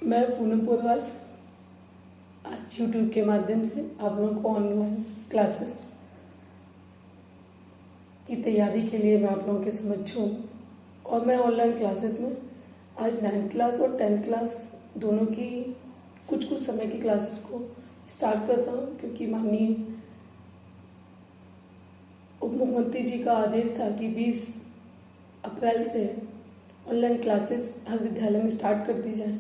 मैं पूनम पोरवाल आज यूट्यूब के माध्यम से आप लोगों को ऑनलाइन क्लासेस की तैयारी के लिए मैं आप लोगों के समक्ष हूँ। और मैं ऑनलाइन क्लासेस में आज 9th क्लास और 10th क्लास दोनों की कुछ समय की क्लासेस को स्टार्ट करता हूँ, क्योंकि माननीय उप मुख्यमंत्री जी का आदेश था कि 20 अप्रैल से ऑनलाइन क्लासेस हर विद्यालय में स्टार्ट कर दी जाए।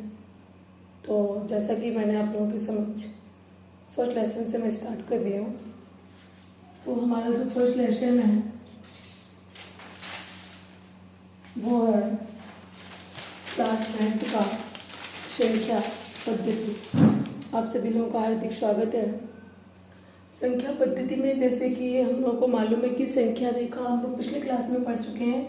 तो जैसा कि मैंने आप लोगों के समक्ष फर्स्ट लेसन से मैं स्टार्ट कर दिया हूँ। तो हमारा जो फर्स्ट लेसन है वो है क्लास 9th का संख्या पद्धति। आप सभी लोगों का हार्दिक स्वागत है। संख्या पद्धति में जैसे कि हम लोगों को मालूम है कि संख्या रेखा हम लोग पिछले क्लास में पढ़ चुके हैं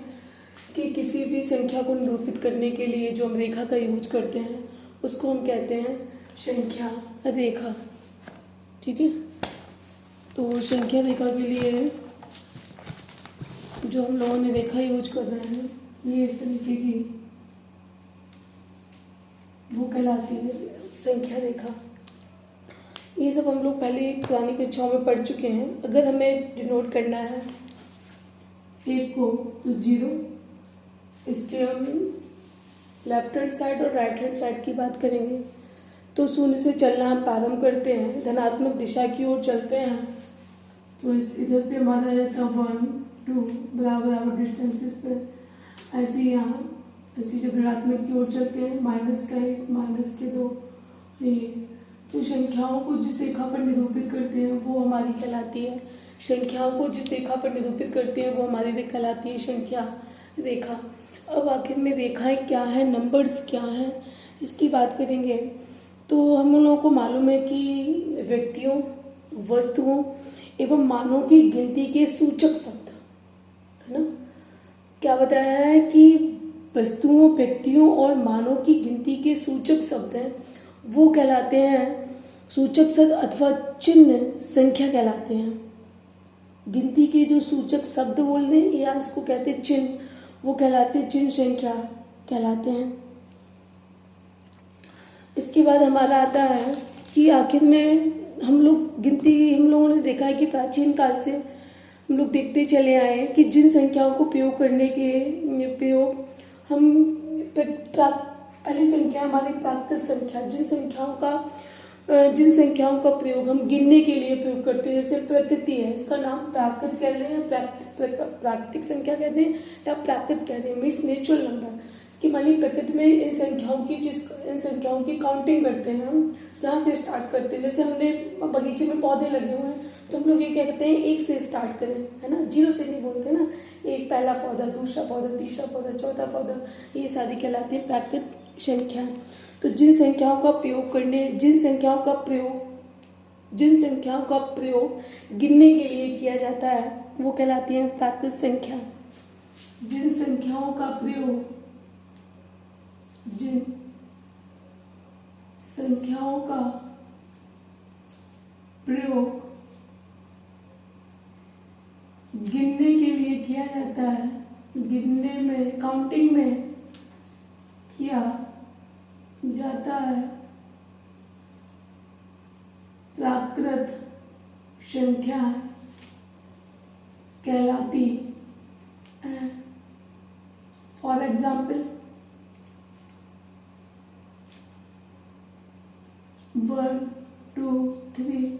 कि किसी भी संख्या को निरूपित करने के लिए जो हम रेखा का यूज करते हैं उसको हम कहते हैं संख्या रेखा। ठीक है, तो संख्या रेखा के लिए जो हम लोगों ने रेखा यूज कर रहे हैं ये इस तरीके की वो कहलाती है संख्या रेखा। ये सब हम लोग पहले पुरानी कक्षाओं में पढ़ चुके हैं। अगर हमें डिनोट करना है एक को तो 0, इसके हम लेफ्ट हैंड साइड और राइट हैंड साइड की बात करेंगे। तो शून्य से चलना हम प्रारंभ करते हैं, धनात्मक दिशा की ओर चलते हैं। तो इस इधर पे हमारा रहता है 1 2 बराबर डिस्टेंसेस पे। ऐसे यहाँ ऐसी जब ऋणात्मक की ओर चलते हैं, माइनस का 1 माइनस के 2 ये। तो संख्याओं को जिस रेखा पर निरूपित करते हैं वो हमारी कहलाती है संख्याओं को जिस रेखा पर निरूपित करते हैं वो हमारी कहलाती है संख्या रेखा। अब आखिर में रेखाएं क्या है, नंबर्स क्या हैं, इसकी बात करेंगे। तो हम लोगों को मालूम है कि व्यक्तियों, वस्तुओं एवं मानों की गिनती के सूचक शब्द है ना। क्या बताया है कि वस्तुओं, व्यक्तियों और मानों की गिनती के सूचक शब्द हैं वो कहलाते हैं सूचक शब्द अथवा चिन्ह संख्या कहलाते हैं। गिनती के जो सूचक शब्द बोल रहे हैं या इसको कहते हैं चिन्ह, वो कहलाते हैं चिन्ह संख्या कहलाते हैं। इसके बाद हमारा आता है कि आखिर में हम लोग गिनती, हम लोगों ने देखा है कि प्राचीन काल से हम लोग देखते चले आए हैं कि जिन संख्याओं को प्रयोग करने के प्रयोग हम पहली संख्या हमारी प्राकृत संख्या, जिन संख्याओं का प्रयोग हम गिनने के लिए प्रयोग करते हैं, जैसे प्रकृति है, इसका नाम प्राकृत कह रहे हैं, प्राकृतिक संख्या कहते हैं या प्राकृत कहते हैं, मीन्स नेचुरल नंबर। इसकी मानी प्रकृति में इन संख्याओं की काउंटिंग करते हैं हम, जहाँ से स्टार्ट करते हैं। जैसे हमने बगीचे में पौधे लगे हुए हैं तो हम लोग ये कहते हैं 1 से स्टार्ट करें, है ना, 0 से नहीं बोलते ना। एक पहला पौधा, दूसरा पौधा, तीसरा पौधा, चौथा पौधा, ये सारी कहलाती है प्राकृत संख्या। तो जिन संख्याओं का प्रयोग गिनने के लिए किया जाता है वो कहलाती है प्राकृत संख्या। जिन संख्याओं का प्रयोग गिनने के लिए किया जाता है, गिनने में, काउंटिंग में किया जाता है प्राकृत संख्या कहलाती है। फॉर एग्जाम्पल 1 2 3 ...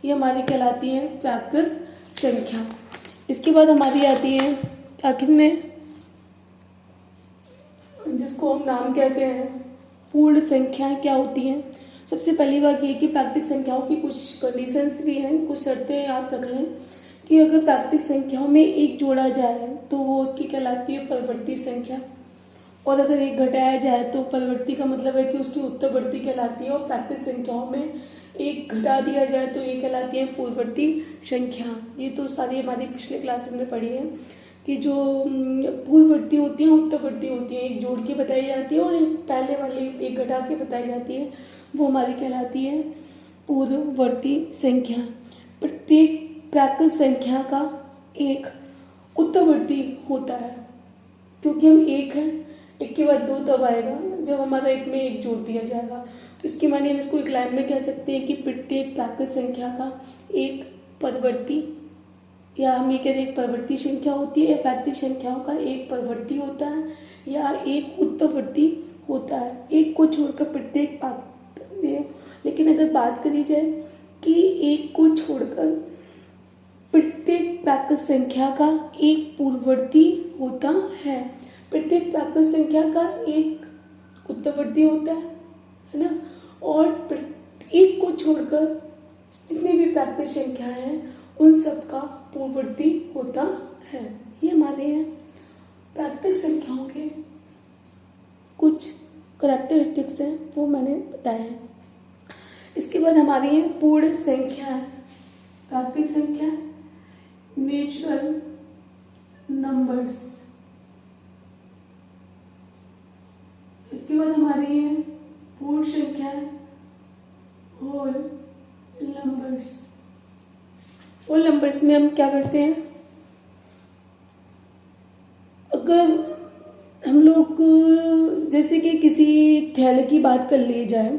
ये हमारी कहलाती है प्राकृत संख्या। इसके बाद हमारी आती है आखिर में जिसको हम नाम कहते हैं पूर्ण संख्याएं क्या होती हैं। सबसे पहली बात ये कि प्राकृतिक संख्याओं की कुछ कंडीशंस भी हैं, कुछ शर्तें याद रख लें कि अगर प्राकृतिक संख्याओं में 1 जोड़ा जाए तो वो उसकी कहलाती है परवर्ती संख्या, और अगर 1 घटाया जाए तो परवर्ती का मतलब है कि उसकी उत्तरवर्ती कहलाती है, और प्राकृतिक संख्याओं में 1 घटा दिया जाए तो ये कहलाती है पूर्ववर्ती संख्या। ये तो सारी हमारी पिछले क्लासेस में पढ़ी है कि जो पूर्ववर्ती होती हैं, उत्तरवर्ती होती हैं, 1 जोड़ के बताई जाती है और एक पहले वाली 1 घटा के बताई जाती है, वो हमारी कहलाती है पूर्ववर्ती संख्या। प्रत्येक प्राकृत संख्या का एक उत्तरवर्ती होता है, क्योंकि हम एक हैं 1 के बाद 2 तब आएगा जब हमारा 1 में 1 जोड़ दिया जाएगा। तो इसके माने हम इसको एक लाइन में कह सकते हैं कि प्रत्येक प्राकृत संख्या का एक परवर्ती, या हम ये कह दें एक परवर्ती संख्या होती है, या प्राकृतिक संख्याओं का एक परवर्ती होता है या एक उत्तरवर्ती होता है। एक को छोड़कर प्रत्येक लेकिन अगर बात करी जाए कि एक को छोड़कर प्रत्येक प्राकृत संख्या का एक पूर्ववर्ती होता है, प्रत्येक प्राकृत संख्या का एक उत्तरवर्ती होता है ना, और एक को छोड़कर जितनी भी प्राकृत संख्याएं हैं उन सब का पूर्ववर्ती होता है। ये हमारे हैं प्राकृतिक संख्याओं के कुछ करैक्टरिस्टिक्स हैं, वो मैंने बताया है। इसके बाद हमारी है पूर्ण संख्याएं, प्राकृतिक संख्या, नेचुरल नंबर्स। इसके बाद हमारी है पूर्ण संख्याएं, होल नंबर्स। होल नंबर्स में हम क्या करते हैं, अगर हम लोग जैसे कि किसी थैले की बात कर ली जाए,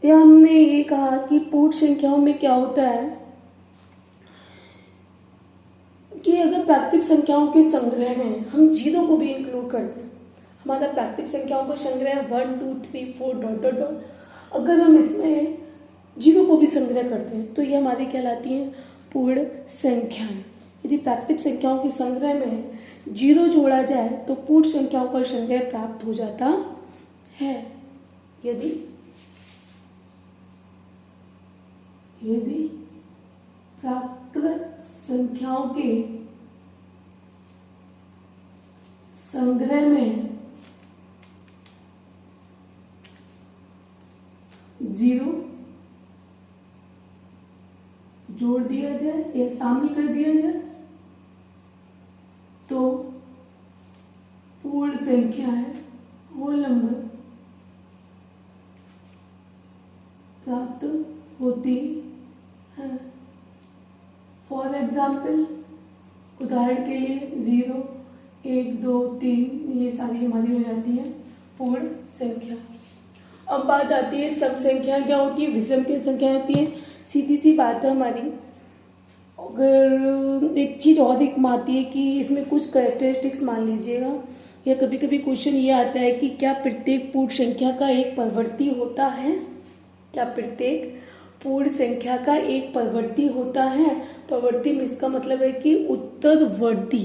या हमने ये कहा कि पूर्ण संख्याओं में क्या होता है कि अगर प्राकृतिक संख्याओं के संग्रह में हम जीरो को भी इंक्लूड करते हैं, हमारा प्राकृतिक संख्याओं का संग्रह 1 2 3 4 डॉट डॉट डॉट, अगर हम इसमें जीरो को भी संग्रह करते हैं तो ये हमारी कहलाती हैं पूर्ण संख्याएं। यदि प्राकृतिक संख्याओं के संग्रह में जीरो जोड़ा जाए तो पूर्ण संख्याओं का संग्रह प्राप्त हो जाता है। यदि प्राकृत संख्याओं के संग्रह में जीरो जोड़ दिया जाए या शामिल कर दिया जाए तो पूर्ण संख्या है, होल नंबर प्राप्त होती है। फॉर एग्जाम्पल, उदाहरण के लिए 0 1 2 3 ये सारी हमारी हो जाती है पूर्ण संख्या। अब बात आती है सम संख्या क्या होती है, विषम की संख्या होती है। सीधी सी बात है हमारी। अगर एक चीज़ और एक आती है कि इसमें कुछ कैरेक्टरिस्टिक्स मान लीजिएगा, या कभी कभी क्वेश्चन ये आता है कि क्या प्रत्येक पूर्ण संख्या का एक परवर्ती होता है, क्या प्रत्येक पूर्ण संख्या का एक परवर्ती होता है। परवर्ती में इसका मतलब है कि उत्तरवर्ती,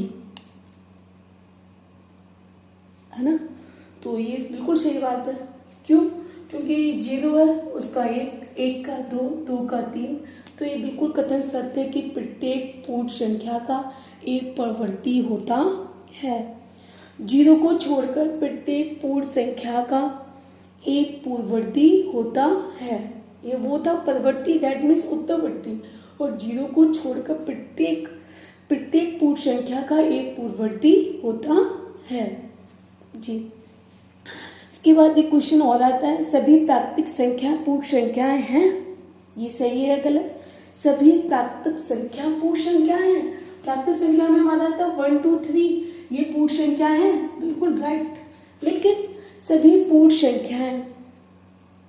है ना। तो ये बिल्कुल सही बात है। क्यों? क्योंकि 0 है, उसका 1 का 2, 2 का 3, तो ये बिल्कुल कथन सत्य है कि प्रत्येक पूर्ण संख्या का एक परवर्ती होता है। 0 को छोड़कर प्रत्येक पूर्ण संख्या का एक पूर्ववर्ती होता है। ये वो था परवर्ती, डेट मीन्स उत्तरवर्ती, और 0 को छोड़कर प्रत्येक पूर्ण संख्या का एक पूर्ववर्ती होता है जी। इसके बाद एक क्वेश्चन और आता है, सभी प्राकृतिक संख्या पूर्ण संख्याएं हैं। ये सही है गलत? सभी प्राकृतिक संख्या पूर्ण संख्याएं हैं। प्राकृतिक संख्या में हमारा था 1 2 3, ये पूर्ण संख्याएं हैं, बिल्कुल राइट। लेकिन सभी पूर्ण संख्याएं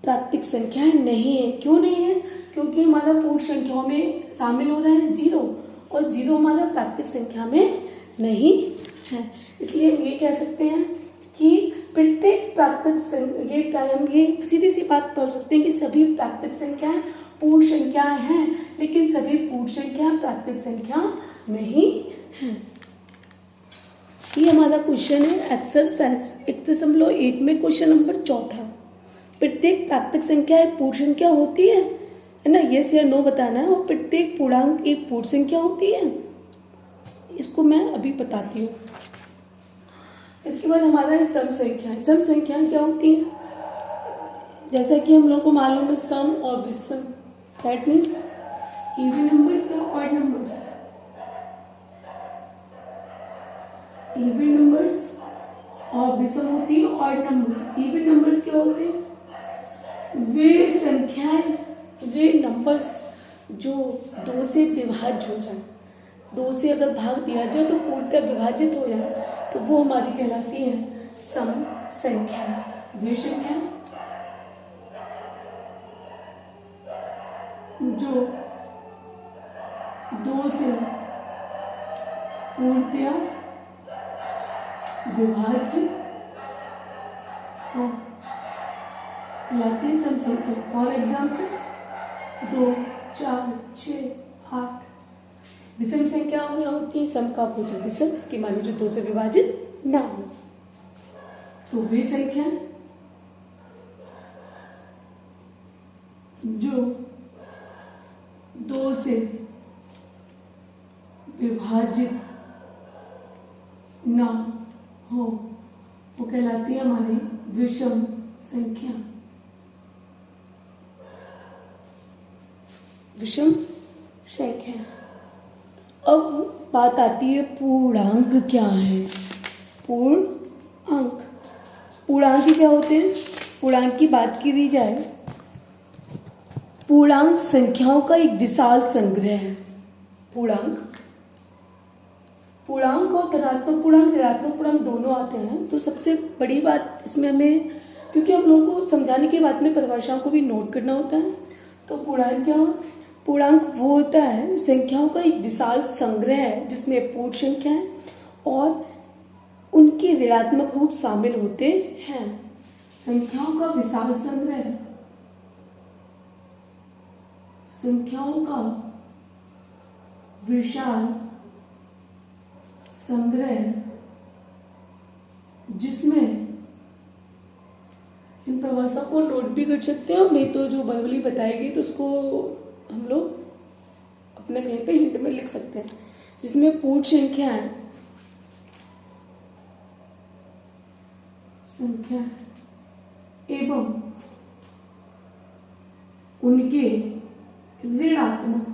प्राकृतिक संख्याएं नहीं है। क्यों नहीं है? क्योंकि हमारा पूर्ण संख्याओं में शामिल हो रहा है 0, और 0 हमारा प्राकृतिक संख्या में नहीं है। इसलिए हम ये कह सकते हैं कि प्रत्येक प्राकृतिक ये सीधी सी बात बोल सकते हैं कि सभी प्राकृतिक संख्याएं पूर्ण संख्याएं हैं, लेकिन सभी पूर्ण संख्या प्राकृतिक संख्या नहीं है। ये हमारा क्वेश्चन है एक्सरसाइज 1.1 में क्वेश्चन नंबर 4। प्रत्येक प्राकृतिक संख्या एक पूर्ण संख्या होती है ना, यस या नो बताना है। और प्रत्येक पूर्णांक एक पूर्ण संख्या होती है, इसको मैं अभी बताती हूँ। इसके बाद हमारा है सम संख्या। सम संख्या क्या होती है? जैसा कि हम लोग को मालूम है सम और विषम, दैट मीन्स इवन नंबर्स या ऑड नंबर्स। इवन नंबर्स और विषम होती है ऑड नंबर्स। इवन नंबर्स क्या होते हैं? वे संख्याएं, वे नंबर्स जो 2 से विभाज्य हो जाए, 2 से अगर भाग दिया जाए तो पूर्णतः विभाजित हो जाए, तो वो हमारी कहलाती है सम संख्या, वे संख्या जो 2 से पूर्णतया विभाज्य हो कहलाती है सम संख्या। फॉर एग्जाम्पल 2, 4, 6, 8 विषम संख्या होती है, सम का अपोजिट विषम, इसकी माने जो 2 से विभाजित ना हो। तो वे संख्या जो 2 से विभाजित ना हो वो कहलाती है हमारी विषम संख्या। विषम संख्या। अब बात आती है पूर्णांक क्या है। पूर्णांक, पूर्णांक क्या होते हैं? पूर्णांक की बात की जाए, पूर्णांक संख्याओं का एक विशाल संग्रह है। पूर्णांक और धनात्मक पूर्णांक, ऋणात्मक पूर्णांक दोनों आते हैं। तो सबसे बड़ी बात इसमें हमें, क्योंकि हम लोगों को समझाने के बाद में परिभाषाओं को भी नोट करना होता है। तो पूर्णांक क्या है? पूर्णांक वो होता है संख्याओं का एक विशाल संग्रह है जिसमें पूर्ण संख्याएं और उनके ऋणात्मक रूप शामिल होते हैं। संख्याओं का विशाल संग्रह, संख्याओं का विशाल संग्रह जिसमें, इन परिभाषा को नोट भी कर सकते हैं, नहीं तो जो बलवली बताएगी तो उसको हम लोग अपने कहीं पे हिंट में लिख सकते हैं। जिसमें पूर्ण संख्या एवं उनके ऋणात्मक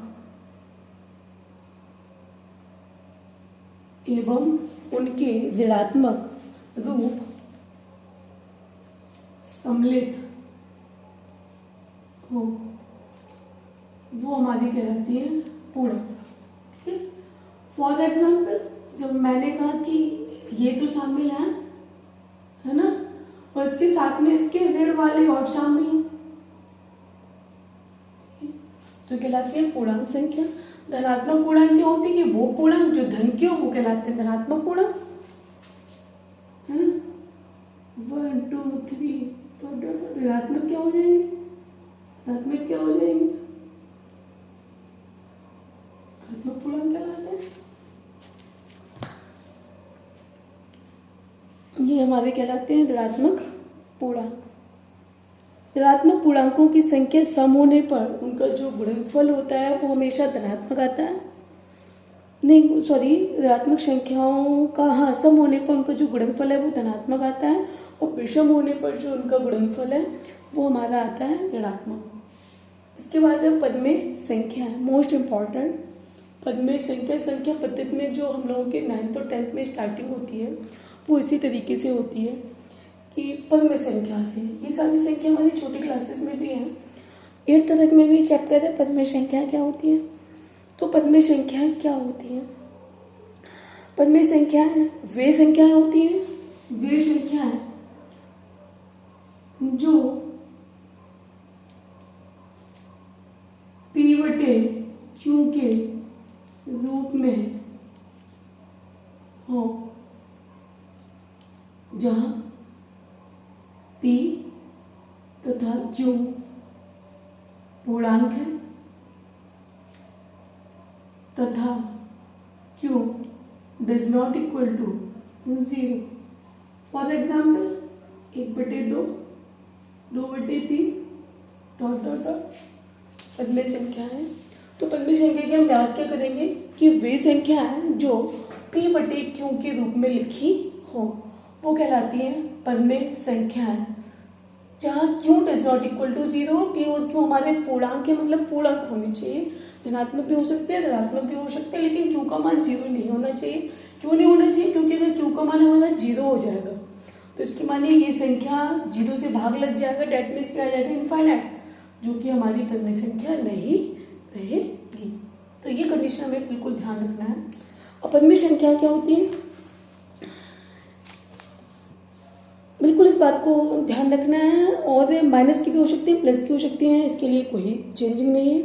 रूप सम्मिलित हो, वो हमारी कहलाती है पूर्णांक। ठीक है। फॉर एग्जाम्पल, जब मैंने कहा कि ये तो शामिल है ना, और इसके साथ में इसके ऋण वाले और शामिल हैं, तो कहलाती है पूर्णांक संख्या। धनात्मक पूर्णांक क्या होती है? वो पूर्णांक जो धन के हो वो कहलाते हैं धनात्मक पूर्णांक, है ना। 1, 2, 3 ऋणात्मक क्या हो जाएंगे? ऋणात्मक क्या हो जाएंगे? ऋणात्मक पूर्णांक कहलाते हैं। ये हमारे कहलाते हैं ऋणात्मक पूर्णांक। ऋणात्मक पूर्णांकों की संख्या सम होने पर उनका जो गुणनफल होता है वो हमेशा धनात्मक आता है। नहीं सॉरी, ऋणात्मक संख्याओं का सम होने पर उनका जो गुणनफल है वो धनात्मक आता है, और विषम होने पर जो उनका गुणनफल है वो हमारा आता है ऋणात्मक। इसके बाद है पदमेय संख्या, मोस्ट इम्पॉर्टेंट। पदमेय संख्या पद्धति में जो हम लोगों के 9th और 10th में स्टार्टिंग होती है वो इसी तरीके से होती है कि पदमेय संख्या से। ये सारी संख्या हमारी छोटी क्लासेस में भी है। 8th तक में भी चैप्टर है पदमेय संख्या क्या होती है। तो पदमेय संख्याएं क्या होती हैं? पदमेय संख्याएं वे संख्याएं होती हैं, वे संख्याएं जो P/Q के रूप में हो, जहाँ P तथा Q पूर्णांक है तथा Q does not equal to 0। For example 1/2, 2/3 ... पदमेय संख्या है। तो पदमेय संख्या की हम व्याख्या करेंगे कि वे संख्या है जो P/Q के रूप में लिखी हो वो कहलाती है पदमेय संख्या है। जहाँ Q does not equal to 0, P और Q हमारे पूर्णांक है, मतलब पूर्णांक होनी चाहिए। धनात्मक भी हो सकते हैं, ऋणात्मक भी हो सकते हैं, लेकिन Q का मान 0 नहीं होना चाहिए। क्यों नहीं होना चाहिए? क्योंकि अगर Q का मान हमारा 0 हो जाएगा तो इसकी माने ये संख्या 0 से भाग लग जाएगा, डेट मीन्स क्या आ जाएगा? इनफाइनाइट, जो कि हमारी पदमेय संख्या नहीं रहेगी। तो ये कंडीशन हमें बिल्कुल ध्यान रखना है। और पदमेय संख्या क्या होती है? बिल्कुल इस बात को ध्यान रखना है। और माइनस की भी हो सकती है, प्लस की हो सकती हैं, इसके लिए कोई चेंजिंग नहीं है।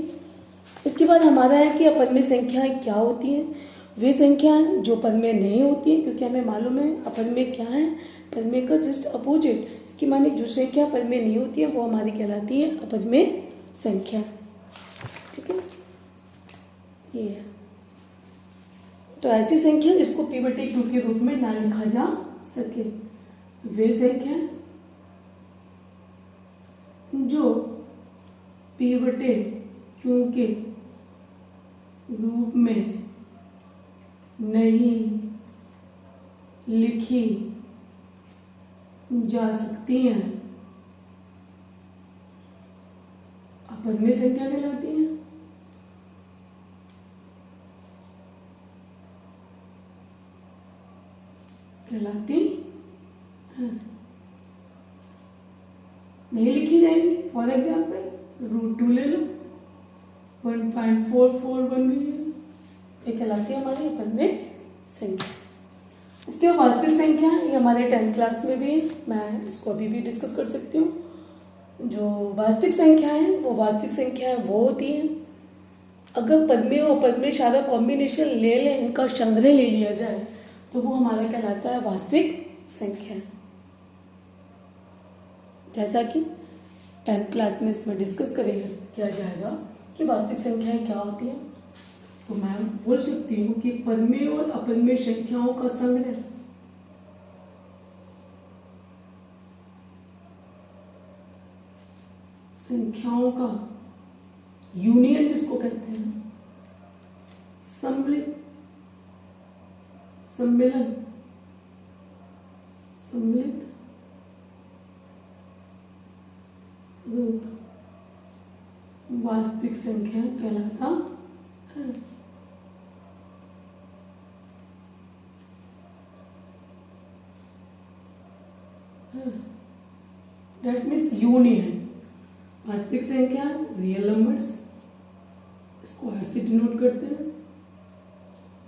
इसके बाद हमारा है कि अपरिमेय संख्याएं क्या होती हैं। वे संख्याएं जो परिमेय नहीं होती हैं, क्योंकि हमें मालूम है अपरिमेय क्या है, परिमेय का जस्ट अपोजिट। इसकी माने जो संख्या परिमेय नहीं होती है वो हमारी कहलाती है अपरिमेय संख्या। ठीक है, ये है। तो ऐसी संख्या जिसको p/q के रूप में ना लिखा जा सके, वे संख्या जो p/q के रूप में नहीं लिखी जा सकती हैं अपरिमेय संख्या कहलाती हैं। नहीं लिखी जाएगी। फॉर एग्जाम्पल √2 ले लो, 1.441 भी ये कहलाती है हमारी अपरिमेय संख्या। इसके बाद वास्तविक संख्या, ये हमारे 10th क्लास में भी है, मैं इसको अभी भी डिस्कस कर सकती हूँ। जो वास्तविक संख्या है वो वास्तविक संख्याएं वो होती हैं अगर परिमेय और अपरिमेय सारा कॉम्बिनेशन ले लें, इनका संग्रह ले लिया जाए तो वो हमारा कहलाता है वास्तविक संख्या। जैसा कि 10th क्लास में इसमें डिस्कस किया जाएगा कि वास्तविक संख्याएं क्या होती हैं। तो मैं बोल सकती हूँ कि परिमेय और अपरिमेय संख्याओं का संग्रह संख्याओं का यूनियन जिसको कहते हैं, सम्मिलन सम्मिलित रूप वास्तविक संख्या कहलाता है। That means यूनियन वास्तविक संख्या रियल नंबर्स, इसको R से डिनोट करते हैं।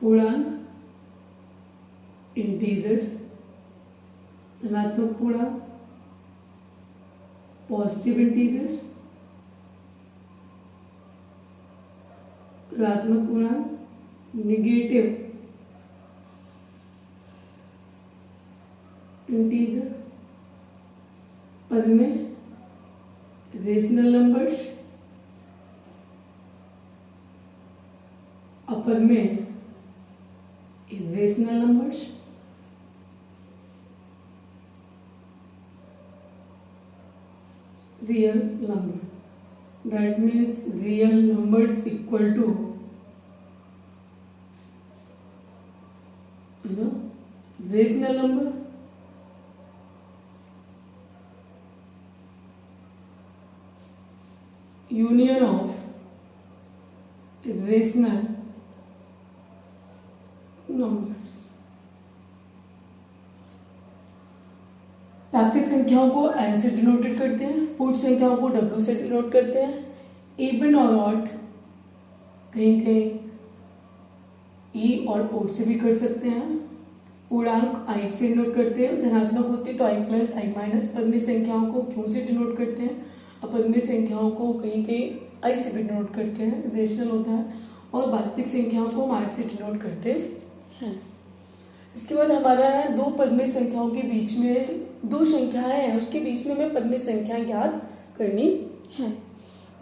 पूर्णांक इंटीजर्स, धनात्मक पूर्णांक पॉजिटिव इंटीजर्स, ऋणात्मक पूर्णांक निगेटिव इंटीजर, परिमेय रेशनल नंबर्स, अपरिमेय irrational numbers, real number. That means real numbers equal to rational number union of rational numbers. प्राकृतिक संख्याओं को n से डिनोटेड करते हैं, पूर्ण संख्याओं को w से डिनोट करते हैं, इवन और ऑड कहीं कहीं e और ओड से भी कर सकते हैं, पूर्णांक i से डिनोट करते हैं, धनात्मक होती है तो i प्लस i माइनस, परिमेय संख्याओं को q से डिनोट करते हैं, अपरिमेय संख्याओं को कहीं कहीं i से भी डिनोट करते हैं, रेशनल होता है, और वास्तविक संख्याओं को r से डिनोट करते हैं। इसके बाद हमारा है दो परिमेय संख्याओं के बीच में दो संख्याएं हैं, उसके बीच में हमें परिमेय संख्याएं ज्ञात करनी है।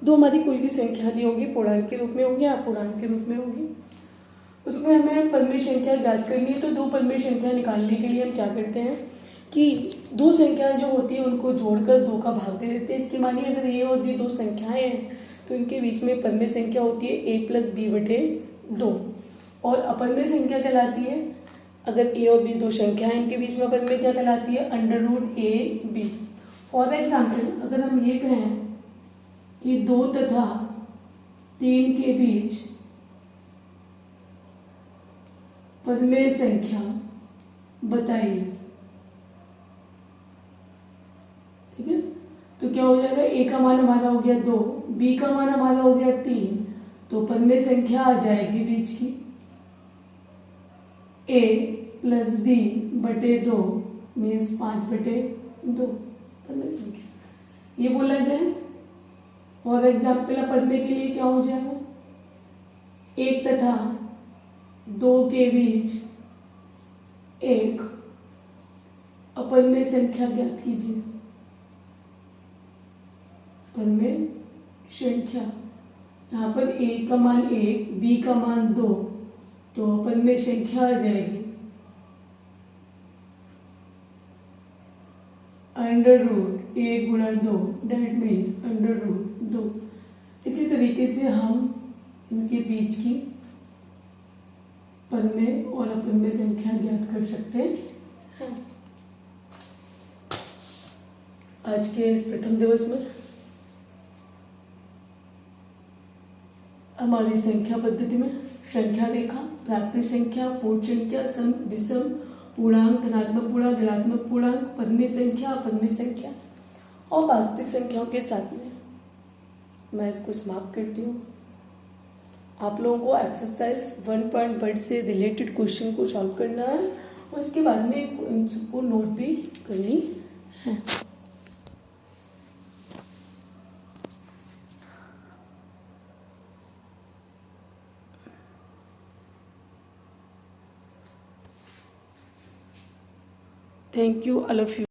दो हमारी कोई भी संख्या दी होगी, पूर्णांक के रूप में होगी या अपूर्णांक के रूप में होगी, उसमें हमें परिमेय संख्या ज्ञात करनी है। तो दो परिमेय संख्या निकालने के लिए हम क्या करते हैं कि दो संख्याएं जो होती हैं उनको जोड़कर दो का भाग दे देते हैं। इसकी मानिए अगर ए और बी दो संख्याएं हैं तो इनके बीच में परिमेय संख्या होती है a प्लस बी बटे 2, और अपरिमेय संख्या कहलाती है अगर ए और बी दो संख्याएं इनके बीच में अपरिमेय क्या कहलाती है √a/b। फॉर एग्जाम्पल अगर हम ये कहें कि 2 तथा 3 के बीच परिमेय संख्या बताइए, ठीक है, तो क्या हो जाएगा, a का मान हमारा हो गया 2, b का मान हमारा हो गया 3, तो परिमेय संख्या आ जाएगी बीच की a प्लस b बटे 2 मीन्स 5/2। 2 पद संख्या ये बोला जाए। और एग्जाम्पल पढ़ने के लिए क्या हो जाएगा, 1 तथा 2 के बीच एक अपरमेय संख्या ज्ञात कीजिए। अपरमेय संख्या, यहाँ पर a का मान 1, b का मान 2, तो अपरमेय संख्या आ जाएगी √1 गुणा 2, डेट मीन्स √2। इसी तरीके से हम इनके बीच की परमेय और अपरमेय संख्या ज्ञात कर सकते हैं। आज के इस प्रथम दिवस में हमारी संख्या पद्धति में संख्या रेखा, प्राकृतिक संख्या, पूर्ण संख्या, सम, विषम, पूर्णांक, धनात्मक पूर्णांक, ऋणात्मक पूर्णांक, परमेय संख्या, अपरमेय संख्या और वास्तविक संख्याओं के साथ में मैं इसको समाप्त करती हूँ। आप लोगों को एक्सरसाइज 1.1 से रिलेटेड क्वेश्चन को सॉल्व करना है और इसके बाद में इनको नोट भी करनी है। Thank you all of you.